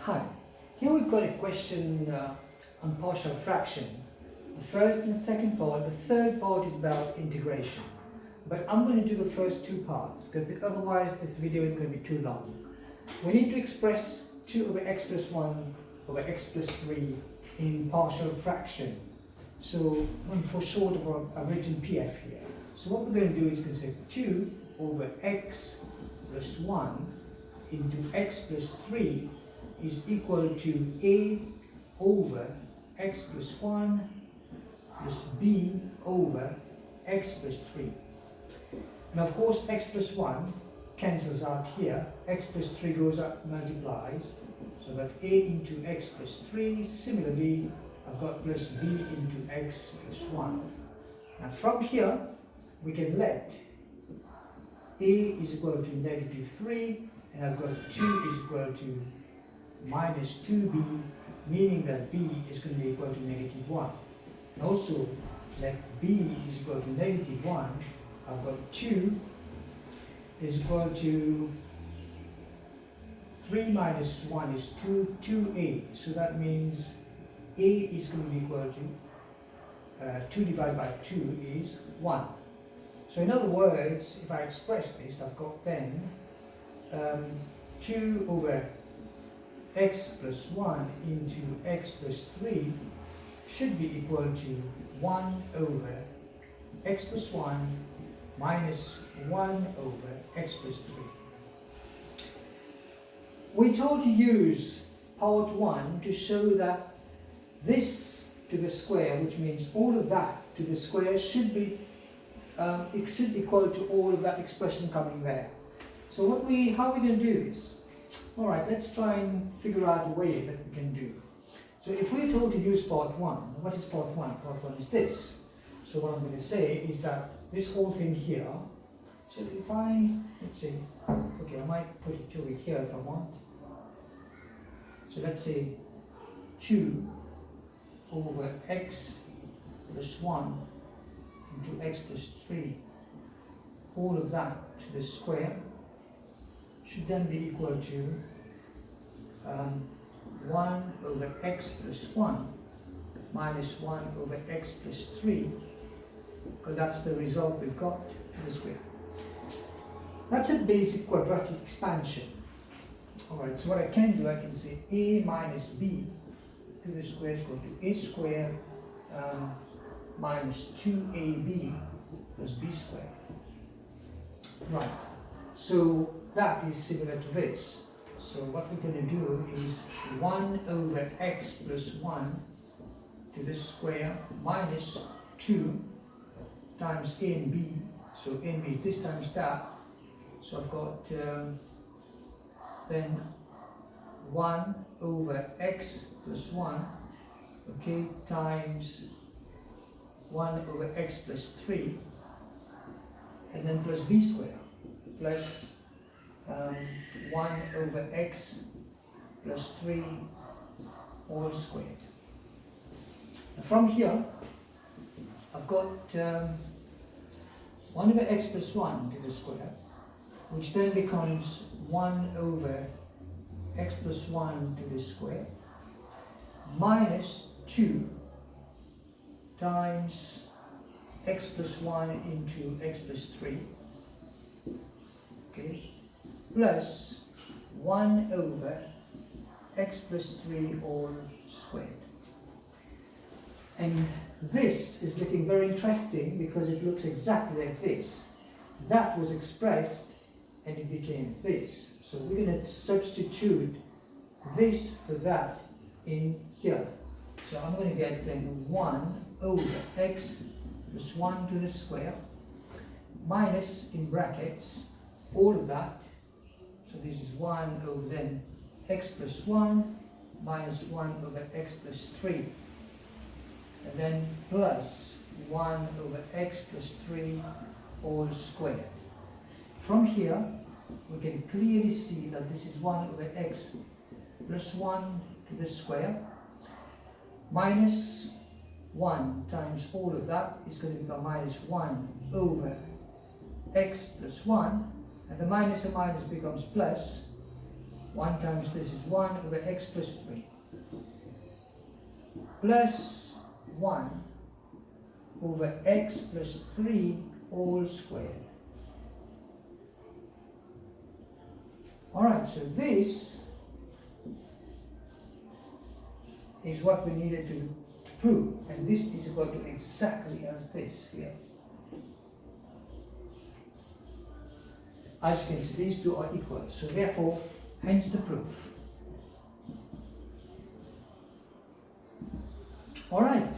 Hi, here we've got a question on partial fraction. The first and second part, the third part is about integration. But I'm going to do the first two parts because otherwise this video is going to be too long. We need to express 2 over x plus 1 over x plus 3 in partial fraction. So for short I've written PF here. So what we're going to do is going to say 2 over x plus 1 into x plus 3 is equal to a over x plus 1 plus b over x plus 3. And of course x plus 1 cancels out here, x plus 3 goes up, multiplies, so that a into x plus 3, similarly I've got plus b into x plus 1. Now from here we can let a is equal to negative 3 and I've got 2 is equal to minus 2b, meaning that b is going to be equal to negative 1. And also let b is equal to negative 1, I've got 2 is equal to 3 minus 1 is 2, 2a. So that means a is going to be equal to 2 divided by 2 is 1. So in other words, if I express this, I've got then 2 over x plus 1 into x plus 3 should be equal to 1 over x plus 1 minus 1 over x plus 3. We're told to use part 1 to show that this to the square, which means all of that to the square, should be it should equal to all of that expression coming there. So how are we going to do this? Alright, let's try and figure out a way that we can do. So if we're told to use part 1, what is part 1? Part 1 is this. So what I'm going to say is that this whole thing here, so if let's say, okay, I might put it over here if I want. So let's say 2 over x plus 1 into x plus 3, all of that to the square, should then be equal to 1 over x plus 1 minus 1 over x plus 3, because that's the result we've got to the square. That's a basic quadratic expansion. Alright, so what I can do, I can say a minus b to the square is equal to a squared minus 2ab plus b squared. Right, so that is similar to this. So what we're going to do is 1 over x plus 1 to the square minus 2 times a and b. So a and b is this times that. So I've got then 1 over x plus 1, okay, times 1 over x plus 3, and then plus b squared, plus 1 over x plus 3 all squared. And from here, I've got 1 over x plus 1 to the square, which then becomes 1 over x plus 1 to the square, minus 2 times x plus 1 into x plus 3, okay, plus 1 over x plus 3 all squared. And this is looking very interesting because it looks exactly like this. That was expressed and it became this. So we're going to substitute this for that in here. So I'm going to get then 1 over x plus 1 to the square minus, in brackets, all of that. So this is 1 over then x plus 1 minus 1 over x plus 3. And then plus 1 over x plus 3 all squared. From here, we can clearly see that this is 1 over x plus 1 to the square minus 1 times all of that is going to become minus 1 over x plus 1, and the minus and minus becomes plus 1 times this is 1 over x plus 3 plus 1 over x plus 3 all squared. Alright, so this is what we needed to prove, and this is equal to exactly as this here. As you can see, these two are equal, so therefore, hence the proof. Alright,